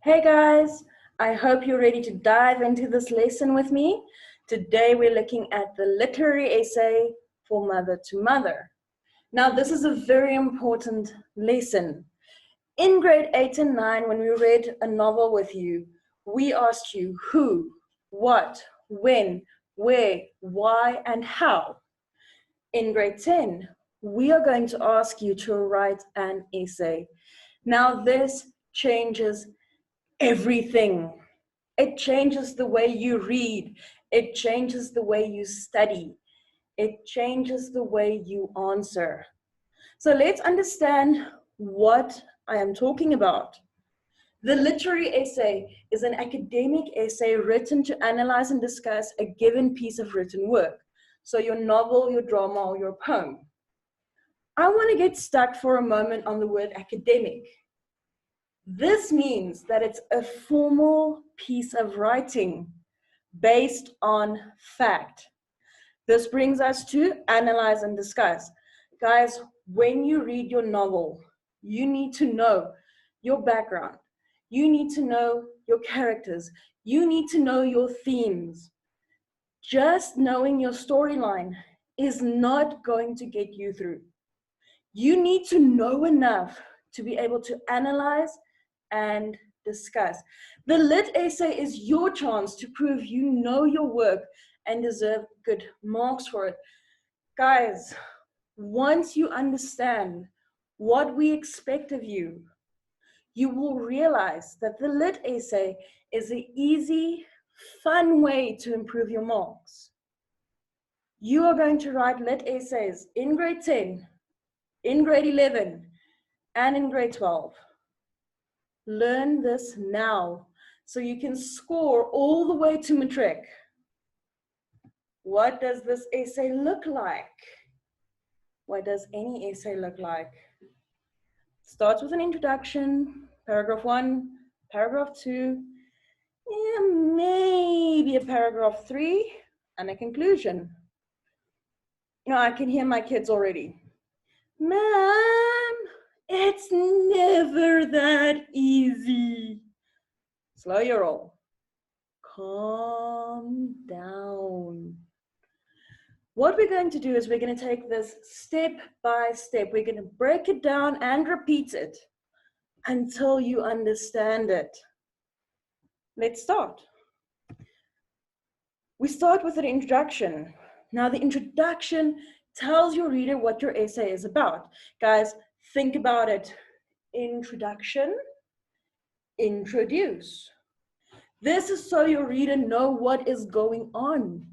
Hey guys, I hope you're ready to dive into this lesson with me. Today we're looking at the literary essay for Mother to Mother. Now this is a very important lesson. In grade 8 and 9, when we read a novel with you, we asked you who, what, when, where, why, and how. In grade 10, we are going to ask you to write an essay. Now this changes everything. It changes the way you read. It changes the way you study. It changes the way you answer. So let's understand what I am talking about. The literary essay is an academic essay written to analyze and discuss a given piece of written work. So your novel, your drama, or your poem. I want to get stuck for a moment on the word academic. This means that it's a formal piece of writing based on fact. This brings us to analyze and discuss. Guys, when you read your novel, you need to know your background. You need to know your characters. You need to know your themes. Just knowing your storyline is not going to get you through. You need to know enough to be able to analyze and discuss. The lit essay is your chance to prove you know your work and deserve good marks for it. Guys, once you understand what we expect of you, you will realize that the lit essay is an easy, fun way to improve your marks. You are going to write lit essays in grade 10, in grade 11, and in grade 12. Learn this now so you can score all the way to matric. What does this essay look like? What does any essay look like? Starts with an introduction, paragraph 1, paragraph 2, maybe a paragraph 3, and a conclusion. You know, I can hear my kids already. Ma'am, it's never that easy. Slow your roll. Calm down. What we're going to do is we're going to take this step by step. We're going to break it down and repeat it until you understand it. Let's start. We start with an introduction. Now, the introduction tells your reader what your essay is about. Guys, think about it. Introduction, introduce. This is so your reader know what is going on.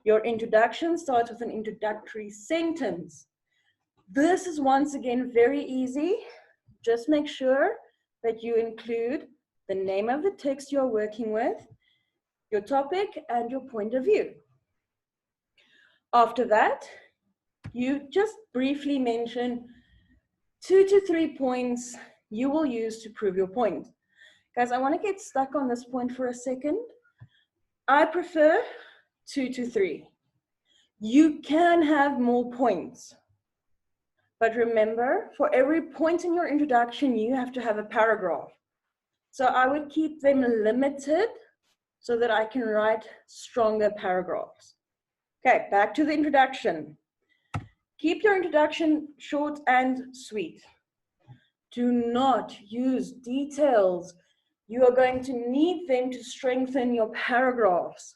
Your introduction starts with an introductory sentence. This is once again very easy. Just make sure that you include the name of the text you're working with, your topic, and your point of view. After that, you just briefly mention 2 to 3 points you will use to prove your point. Guys, I want to get stuck on this point for a second. I prefer 2 to 3. You can have more points. But remember, for every point in your introduction, you have to have a paragraph. So I would keep them limited so that I can write stronger paragraphs. Okay, back to the introduction. Keep your introduction short and sweet. Do not use details. You are going to need them to strengthen your paragraphs.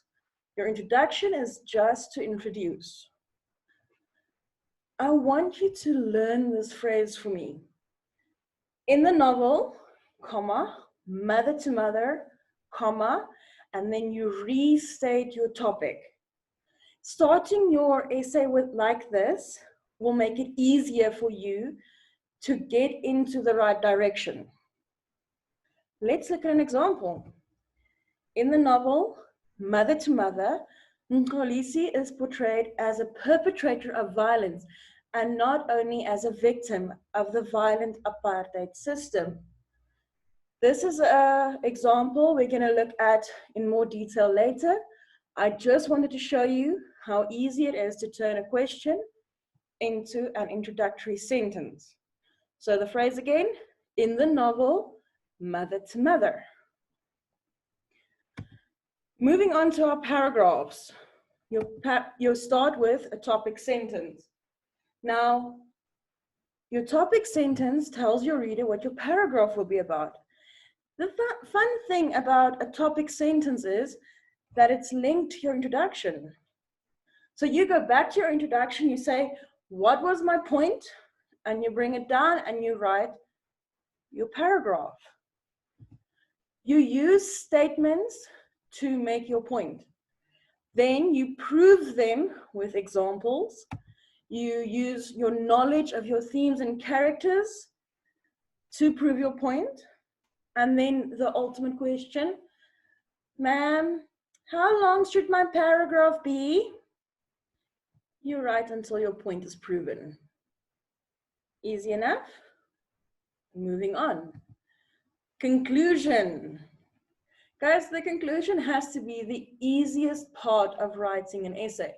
Your introduction is just to introduce. I want you to learn this phrase for me. In the novel, comma, mother to mother, comma, and then you restate your topic. Starting your essay with like this will make it easier for you to get into the right direction. Let's look at an example. In the novel, Mother to Mother, Mxolisi is portrayed as a perpetrator of violence and not only as a victim of the violent apartheid system. This is an example we're going to look at in more detail later. I just wanted to show you how easy it is to turn a question into an introductory sentence. So the phrase again, in the novel, Mother to Mother. Moving on to our paragraphs. You'll start with a topic sentence. Now, your topic sentence tells your reader what your paragraph will be about. The fun thing about a topic sentence is that it's linked to your introduction. So you go back to your introduction, you say, what was my point? And you bring it down and you write your paragraph. You use statements to make your point. Then you prove them with examples. You use your knowledge of your themes and characters to prove your point. And then the ultimate question, ma'am, how long should my paragraph be? You write until your point is proven. Easy enough? Moving on. Conclusion. Guys, the conclusion has to be the easiest part of writing an essay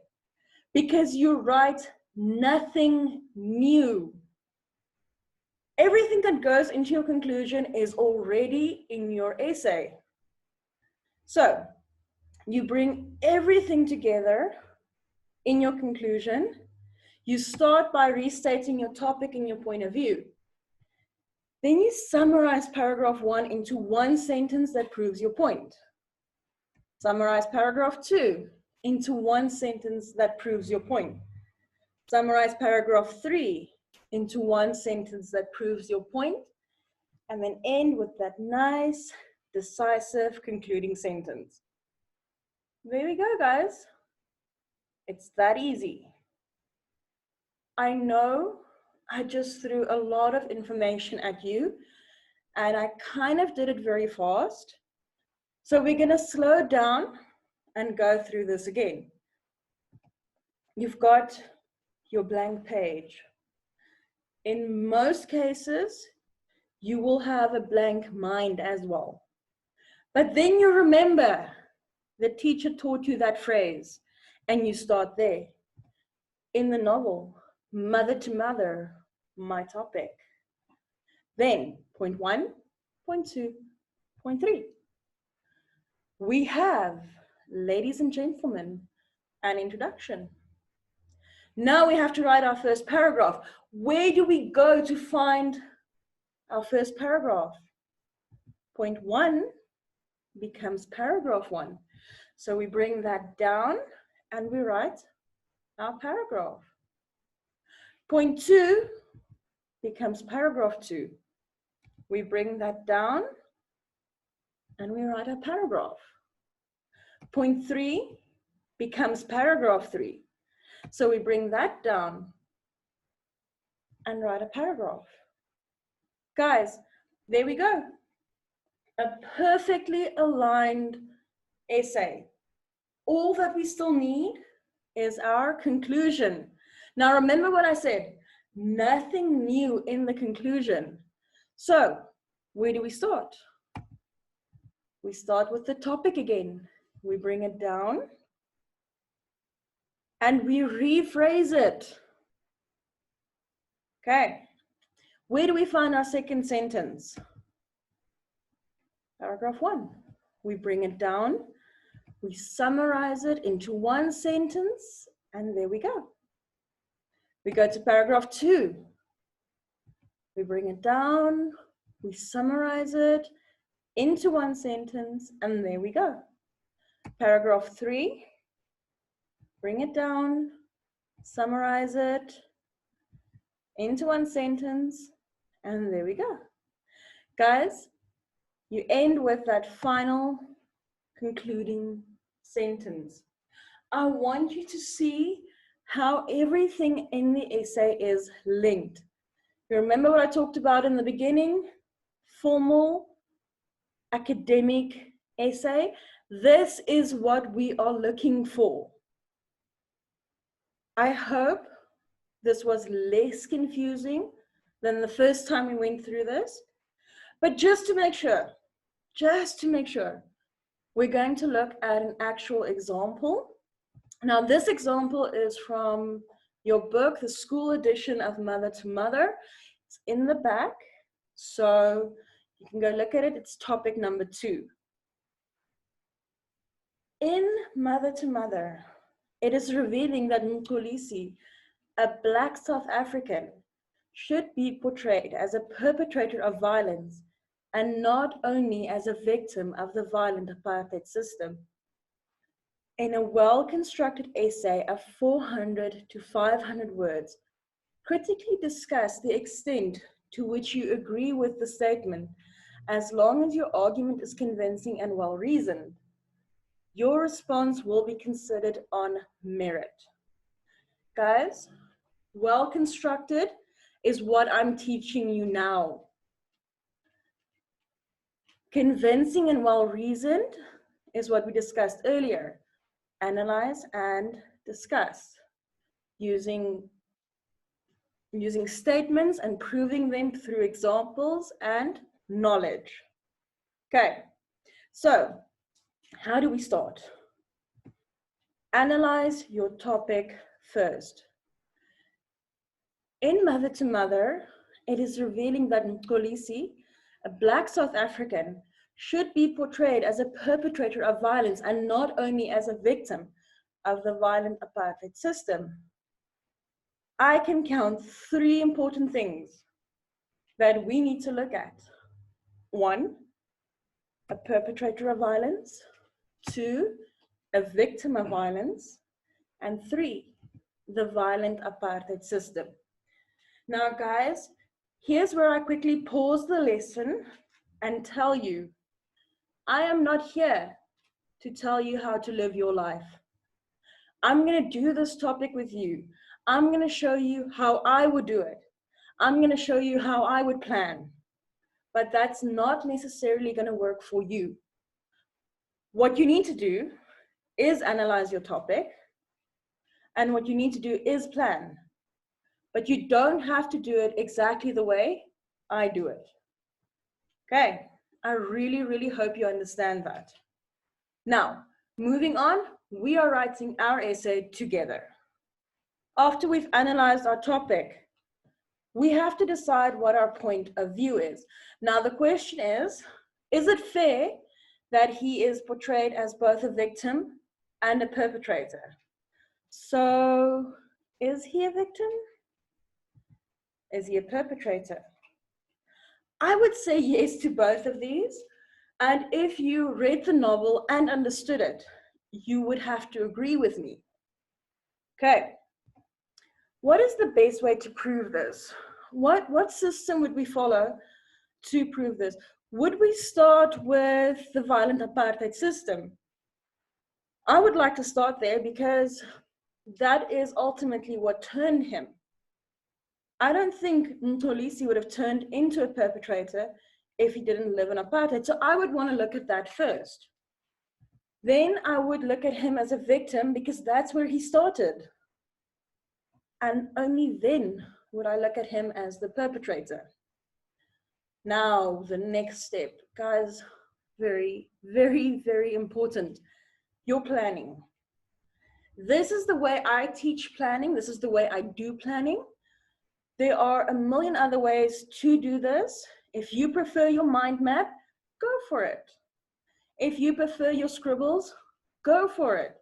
because you write nothing new. Everything that goes into your conclusion is already in your essay. So you bring everything together in your conclusion. You start by restating your topic and your point of view. Then you summarize paragraph 1 into one sentence that proves your point. Summarize paragraph 2 into one sentence that proves your point. Summarize paragraph 3 into one sentence that proves your point. And then end with that nice, decisive concluding sentence. There we go, guys. It's that easy. I know I just threw a lot of information at you and I kind of did it very fast. So we're going to slow down and go through this again. You've got your blank page. In most cases, you will have a blank mind as well. But then you remember the teacher taught you that phrase and you start there. In the novel, Mother to Mother, my topic. Then, point 1, point 2, point 3. We have, ladies and gentlemen, an introduction. Now we have to write our first paragraph. Where do we go to find our first paragraph? Point 1 becomes paragraph 1. So we bring that down and we write our paragraph. Point 2 becomes paragraph 2. We bring that down and we write our paragraph. Point 3 becomes paragraph 3. So we bring that down and write a paragraph. Guys, there we go. A perfectly aligned essay. All that we still need is our conclusion. Now remember what I said, nothing new in the conclusion. So where do we start? We start with the topic again. We bring it down and we rephrase it. Okay, where do we find our second sentence? Paragraph 1. We bring it down, we summarize it into one sentence, and there we go. We go to paragraph 2. We bring it down, we summarize it into one sentence, and there we go. Paragraph 3, bring it down, summarize it into one sentence, and there we go. Guys, you end with that final concluding sentence. I want you to see how everything in the essay is linked. You remember what I talked about in the beginning? Formal, academic essay. This is what we are looking for. I hope this was less confusing than the first time we went through this. But just to make sure, we're going to look at an actual example. Now, this example is from your book, the school edition of Mother to Mother. It's in the back, so you can go look at it. It's topic number 2. In Mother to Mother, it is revealing that Mxolisi, a Black South African, should be portrayed as a perpetrator of violence and not only as a victim of the violent apartheid system. In a well-constructed essay of 400 to 500 words, critically discuss the extent to which you agree with the statement, as long as your argument is convincing and well-reasoned. Your response will be considered on merit. Guys, well-constructed is what I'm teaching you now. Convincing and well-reasoned is what we discussed earlier. Analyze and discuss using statements and proving them through examples and knowledge. Okay, so how do we start? Analyze your topic first. In Mother to Mother, it is revealing that Mxolisi, a Black South African, should be portrayed as a perpetrator of violence and not only as a victim of the violent apartheid system. I can count 3 important things that we need to look at. 1, a perpetrator of violence. 2, a victim of violence. And 3, the violent apartheid system. Now, guys, here's where I quickly pause the lesson and tell you, I am not here to tell you how to live your life. I'm going to do this topic with you. I'm going to show you how I would do it. I'm going to show you how I would plan. But that's not necessarily going to work for you. What you need to do is analyze your topic. And what you need to do is plan. But you don't have to do it exactly the way I do it. Okay, I really, really hope you understand that. Now, moving on, we are writing our essay together. After we've analyzed our topic, we have to decide what our point of view is. Now, the question is it fair that he is portrayed as both a victim and a perpetrator? So, is he a victim? Is he a perpetrator? I would say yes to both of these. And if you read the novel and understood it, you would have to agree with me. Okay. What is the best way to prove this? What system would we follow to prove this? Would we start with the violent apartheid system? I would like to start there because that is ultimately what turned him. I don't think Mxolisi would have turned into a perpetrator if he didn't live in apartheid. So I would want to look at that first. Then I would look at him as a victim because that's where he started. And only then would I look at him as the perpetrator. Now, the next step, guys, very, very, very important. Your planning. This is the way I teach planning. This is the way I do planning. There are a million other ways to do this. If you prefer your mind map, go for it. If you prefer your scribbles, go for it.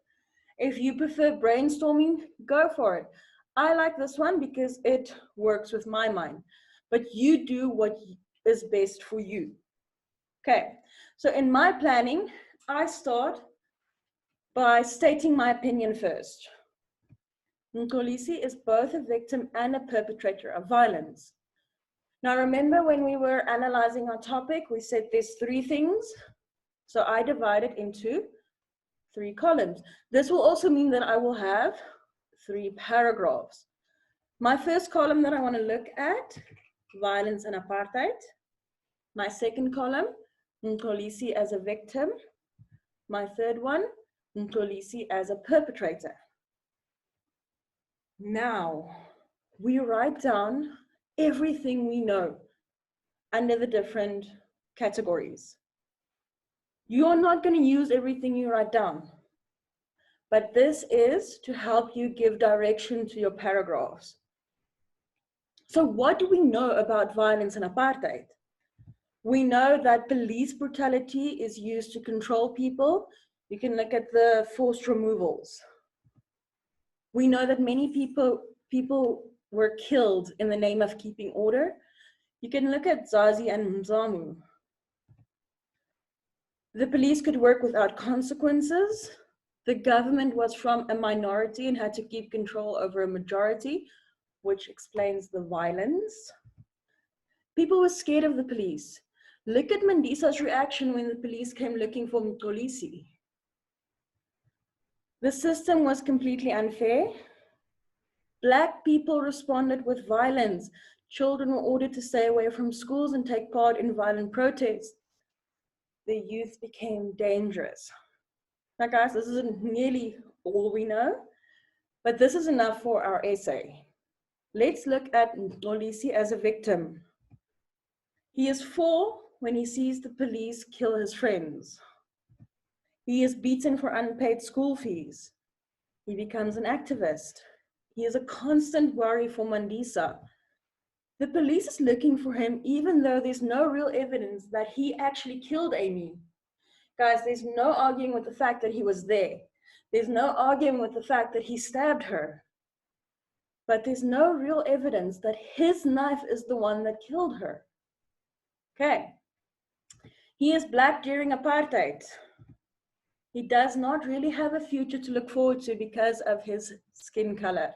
If you prefer brainstorming, go for it. I like this one because it works with my mind. But you do what is best for you. Okay, so in my planning, I start by stating my opinion first. Mxolisi is both a victim and a perpetrator of violence. Now remember when we were analyzing our topic, we said there's 3 things. So I divide it into 3 columns. This will also mean that I will have 3 paragraphs. My first column that I want to look at, violence and apartheid. My second column, Mxolisi as a victim. My third one, Mxolisi as a perpetrator. Now, we write down everything we know under the different categories. You're not going to use everything you write down, but this is to help you give direction to your paragraphs. So what do we know about violence and apartheid? We know that police brutality is used to control people You can look at the forced removals. We know that many people were killed in the name of keeping order. You can look at Zazi and Mzamu. The police could work without consequences. The government was from a minority and had to keep control over a majority, which explains the violence. People were scared of the police. Look at Mandisa's reaction when the police came looking for Mxolisi. The system was completely unfair. Black people responded with violence. Children were ordered to stay away from schools and take part in violent protests. The youth became dangerous. Now guys, this isn't nearly all we know, but this is enough for our essay. Let's look at Mxolisi as a victim. He is 4 when he sees the police kill his friends. He is beaten for unpaid school fees. He becomes an activist. He is a constant worry for Mandisa. The police is looking for him even though there's no real evidence that he actually killed Amy. Guys, there's no arguing with the fact that he was there. There's no arguing with the fact that he stabbed her. But there's no real evidence that his knife is the one that killed her. Okay. He is black during apartheid. He does not really have a future to look forward to because of his skin color.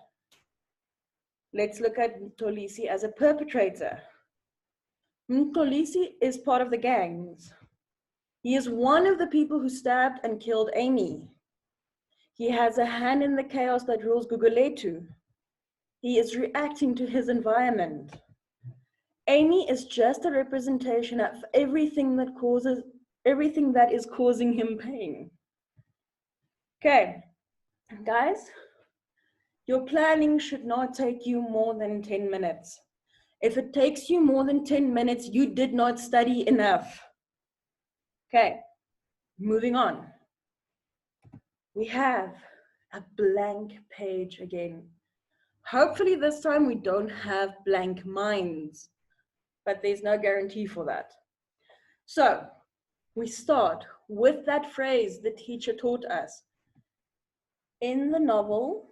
Let's look at Mxolisi as a perpetrator. Mxolisi is part of the gangs. He is one of the people who stabbed and killed Amy. He has a hand in the chaos that rules Gugulethu. He is reacting to his environment. Amy is just a representation of everything that is causing him pain. Okay, guys, your planning should not take you more than 10 minutes. If it takes you more than 10 minutes, you did not study enough. Okay, moving on. We have a blank page again. Hopefully this time we don't have blank minds, but there's no guarantee for that. So we start with that phrase the teacher taught us. In the novel,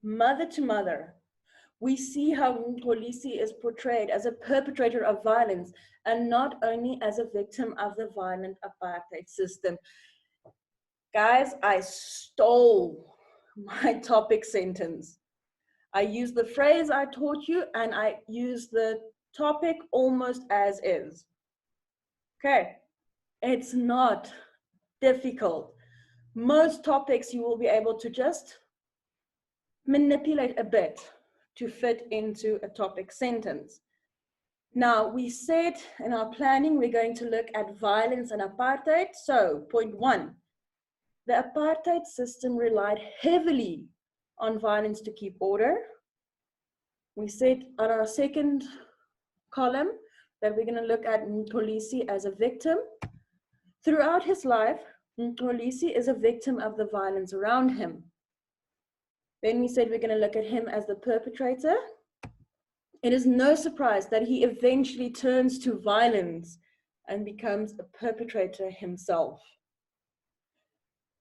Mother to Mother, we see how Mxolisi is portrayed as a perpetrator of violence and not only as a victim of the violent apartheid system. Guys, I stole my topic sentence. I used the phrase I taught you and I used the topic almost as is. Okay, it's not difficult. Most topics you will be able to just manipulate a bit to fit into a topic sentence. Now, we said in our planning, we're going to look at violence and apartheid. So, point 1, the apartheid system relied heavily on violence to keep order. We said on our second column that we're going to look at Mxolisi as a victim. Throughout his life, Mxolisi is a victim of the violence around him. Then we said we're going to look at him as the perpetrator. It is no surprise that he eventually turns to violence and becomes a perpetrator himself.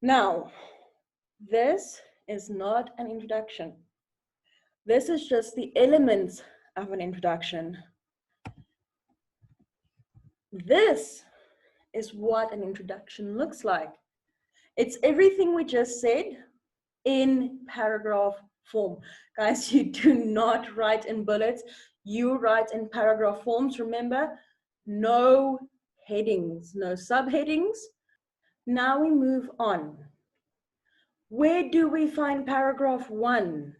Now, this is not an introduction. This is just the elements of an introduction. This is what an introduction looks like. It's everything we just said in paragraph form. Guys, you do not write in bullets, you write in paragraph forms. Remember, no headings, no subheadings. Now we move on. Where do we find paragraph 1?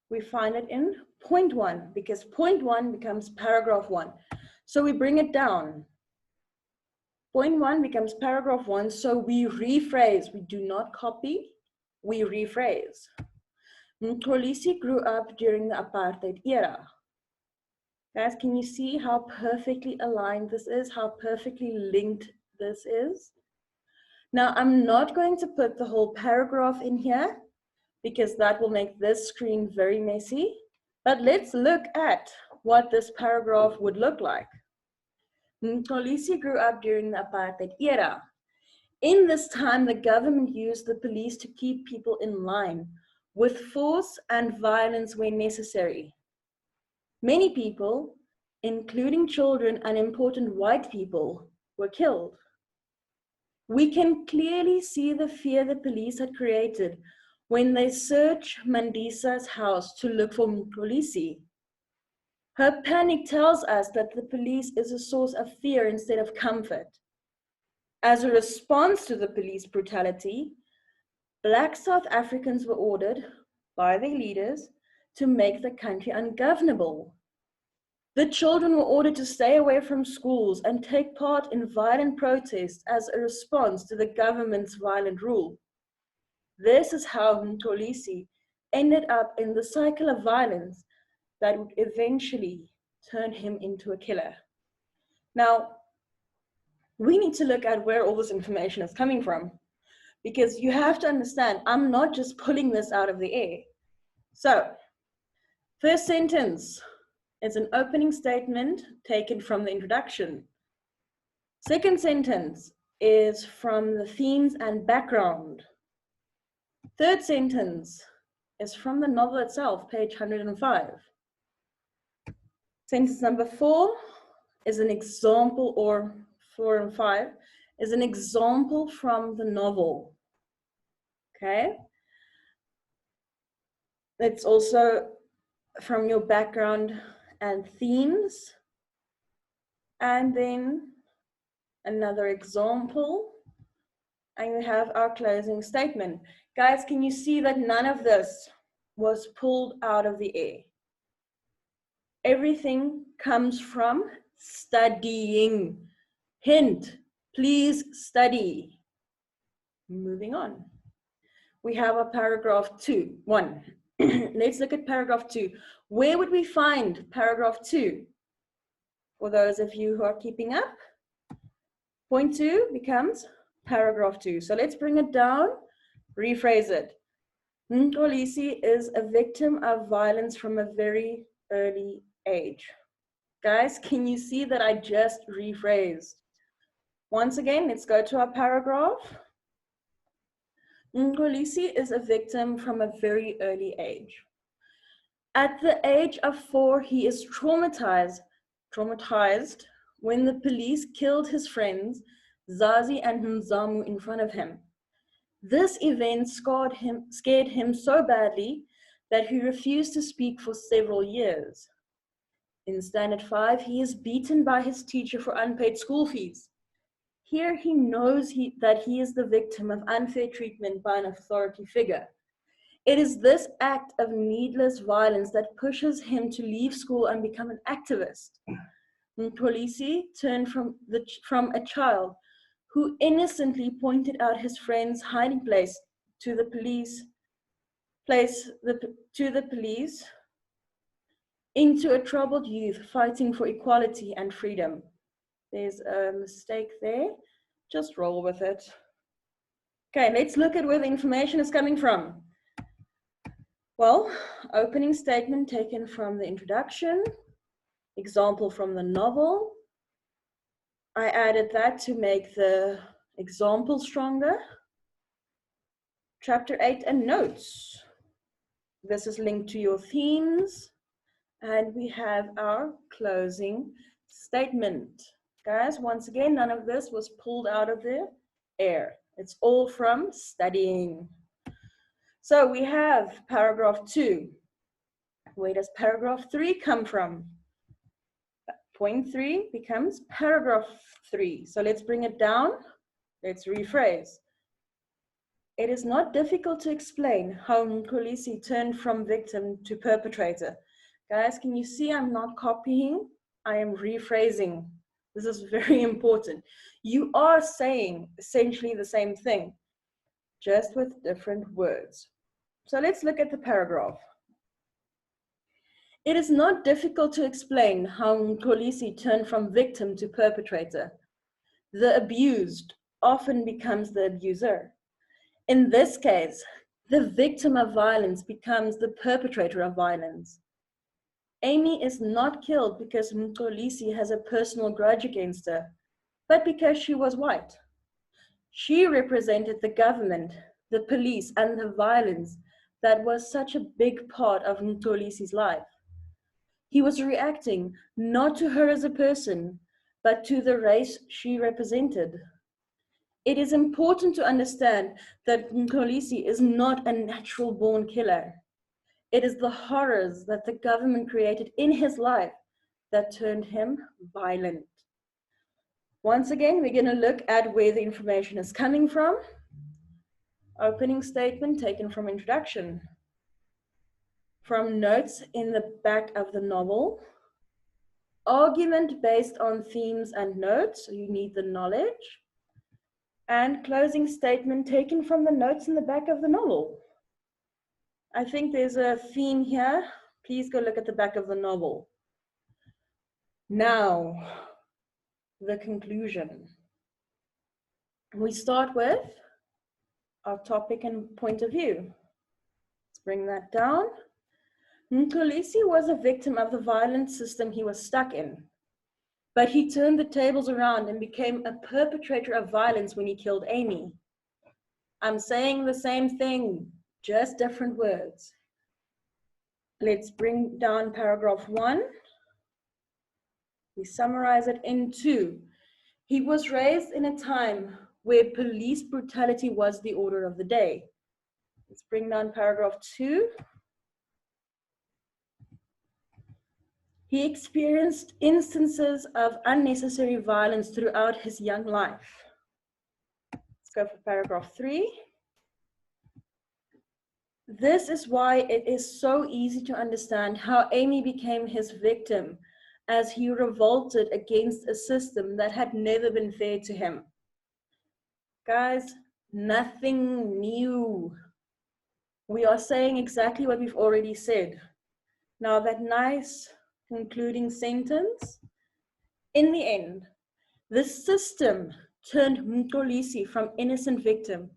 We find it in point 1 because point 1 becomes paragraph 1. So we bring it down. Point 1 becomes paragraph 1, so we rephrase. We do not copy, we rephrase. Mxolisi grew up during the apartheid era. Guys, can you see how perfectly aligned this is, how perfectly linked this is? Now, I'm not going to put the whole paragraph in here because that will make this screen very messy, but let's look at what this paragraph would look like. Mxolisi grew up during the apartheid era. In this time, the government used the police to keep people in line, with force and violence when necessary. Many people, including children and important white people, were killed. We can clearly see the fear the police had created when they searched Mandisa's house to look for Mxolisi. Her panic tells us that the police is a source of fear instead of comfort. As a response to the police brutality, Black South Africans were ordered by their leaders to make the country ungovernable. The children were ordered to stay away from schools and take part in violent protests as a response to the government's violent rule. This is how Mxolisi ended up in the cycle of violence that would eventually turn him into a killer. Now, we need to look at where all this information is coming from, because you have to understand, I'm not just pulling this out of the air. So, first sentence is an opening statement taken from the introduction. Second sentence is from the themes and background. Third sentence is from the novel itself, page 105. Sentence number 4 is an example, or 4 and 5 is an example from the novel. Okay? It's also from your background and themes. And then another example. And we have our closing statement. Guys, can you see that none of this was pulled out of the air? Everything comes from studying. Hint, please study. Moving on. We have a paragraph 1. Let's look at paragraph 2. Where would we find paragraph 2? For those of you who are keeping up, point 2 becomes paragraph 2. So let's bring it down, rephrase it. Mxolisi is a victim of violence from a very early age. Guys, can you see that I just rephrased? Once again, let's go to our paragraph. Mxolisi is a victim from a very early age. At the age of 4, he is traumatized when the police killed his friends, Zazi and Mzamu, in front of him. This event scared him so badly that he refused to speak for several years. In Standard 5, he is beaten by his teacher for unpaid school fees. Here he knows that he is the victim of unfair treatment by an authority figure. It is this act of needless violence that pushes him to leave school and become an activist. Mxolisi turned from a child who innocently pointed out his friend's hiding place to the police, into a troubled youth fighting for equality and freedom. There's a mistake there. Just roll with it. Okay, let's look at where the information is coming from. Well, opening statement taken from the introduction, example from the novel. I added that to make the example stronger. Chapter 8 and notes. This is linked to your themes. And we have our closing statement. Guys, once again, none of this was pulled out of the air. It's all from studying. So we have paragraph 2. Where does paragraph 3 come from? Point 3 becomes paragraph 3. So let's bring it down. Let's rephrase. It is not difficult to explain how Mxolisi turned from victim to perpetrator. Guys, can you see I'm not copying? I am rephrasing. This is very important. You are saying essentially the same thing, just with different words. So let's look at the paragraph. It is not difficult to explain how Mxolisi turned from victim to perpetrator. The abused often becomes the abuser. In this case, the victim of violence becomes the perpetrator of violence. Amy is not killed because Mxolisi has a personal grudge against her, but because she was white. She represented the government, the police, and the violence that was such a big part of Mtolisi's life. He was reacting not to her as a person, but to the race she represented. It is important to understand that Mtolisi is not a natural born killer. It is the horrors that the government created in his life that turned him violent. Once again, we're going to look at where the information is coming from. Opening statement taken from introduction. From notes in the back of the novel. Argument based on themes and notes, so you need the knowledge. And closing statement taken from the notes in the back of the novel. I think there's a theme here. Please go look at the back of the novel. Now, the conclusion. We start with our topic and point of view. Let's bring that down. Mtolisi was a victim of the violent system he was stuck in, but he turned the tables around and became a perpetrator of violence when he killed Amy. I'm saying the same thing, just different words. Let's bring down paragraph 1. We summarize it in 2. He was raised in a time where police brutality was the order of the day. Let's bring down paragraph 2. He experienced instances of unnecessary violence throughout his young life. Let's go for paragraph 3. This is why it is so easy to understand how Amy became his victim, as he revolted against a system that had never been fair to him. Guys, nothing new. We are saying exactly what we've already said. Now that nice concluding sentence. In the end, the system turned Mtolisi from innocent victim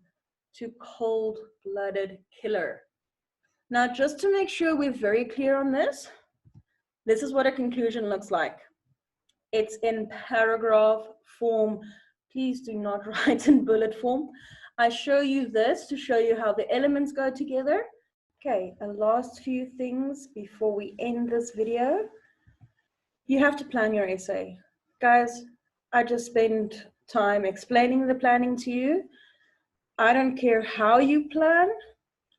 to cold-blooded killer. Now, just to make sure we're very clear on this is what a conclusion looks like. It's in paragraph form. Please do not write in bullet form. I show you this to show you how the elements go together. Okay, a last few things before we end this video. You have to plan your essay. Guys, I just spent time explaining the planning to you. I don't care how you plan,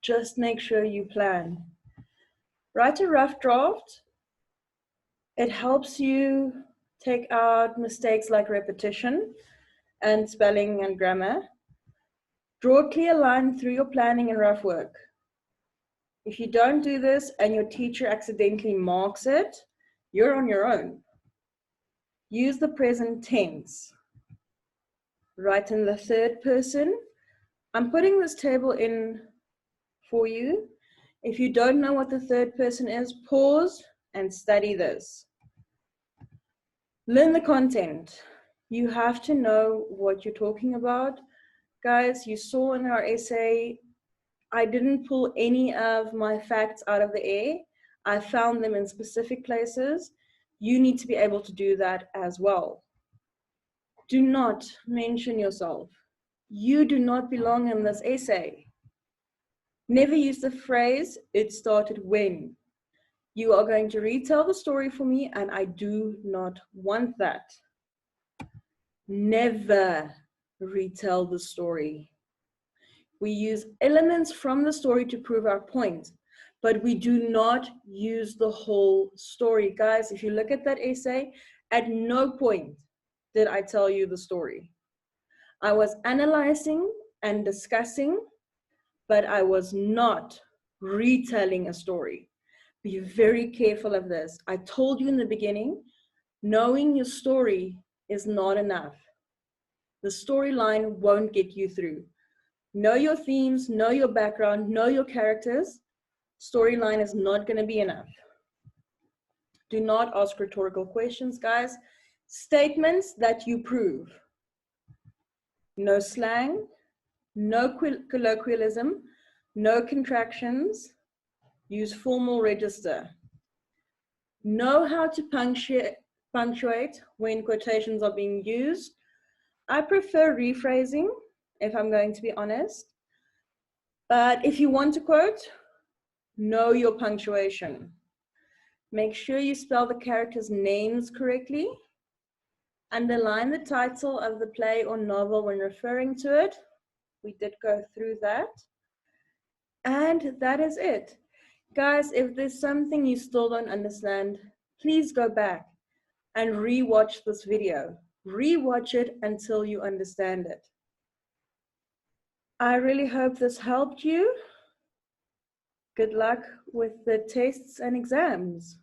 just make sure you plan. Write a rough draft. It helps you take out mistakes like repetition and spelling and grammar. Draw a clear line through your planning and rough work. If you don't do this and your teacher accidentally marks it, you're on your own. Use the present tense. Write in the third person. I'm putting this table in for you. If you don't know what the third person is, pause and study this. Learn the content. You have to know what you're talking about. Guys, you saw in our essay, I didn't pull any of my facts out of the air. I found them in specific places. You need to be able to do that as well. Do not mention yourself. You do not belong in this essay. Never use the phrase, it started when. You are going to retell the story for me, and I do not want that. Never retell the story. We use elements from the story to prove our point, but we do not use the whole story. Guys, if you look at that essay, at no point did I tell you the story. I was analyzing and discussing, but I was not retelling a story. Be very careful of this. I told you in the beginning, knowing your story is not enough. The storyline won't get you through. Know your themes, know your background, know your characters. Storyline is not going to be enough. Do not ask rhetorical questions, guys. Statements that you prove. No slang, no colloquialism, no contractions. Use formal register. Know how to punctuate when quotations are being used. I prefer rephrasing if I'm going to be honest. But if you want to quote, know your punctuation. Make sure you spell the characters' names correctly. Underline the title of the play or novel when referring to it. We did go through that. And that is it. Guys, if there's something you still don't understand, please go back and re-watch this video. Re-watch it until you understand it. I really hope this helped you. Good luck with the tests and exams.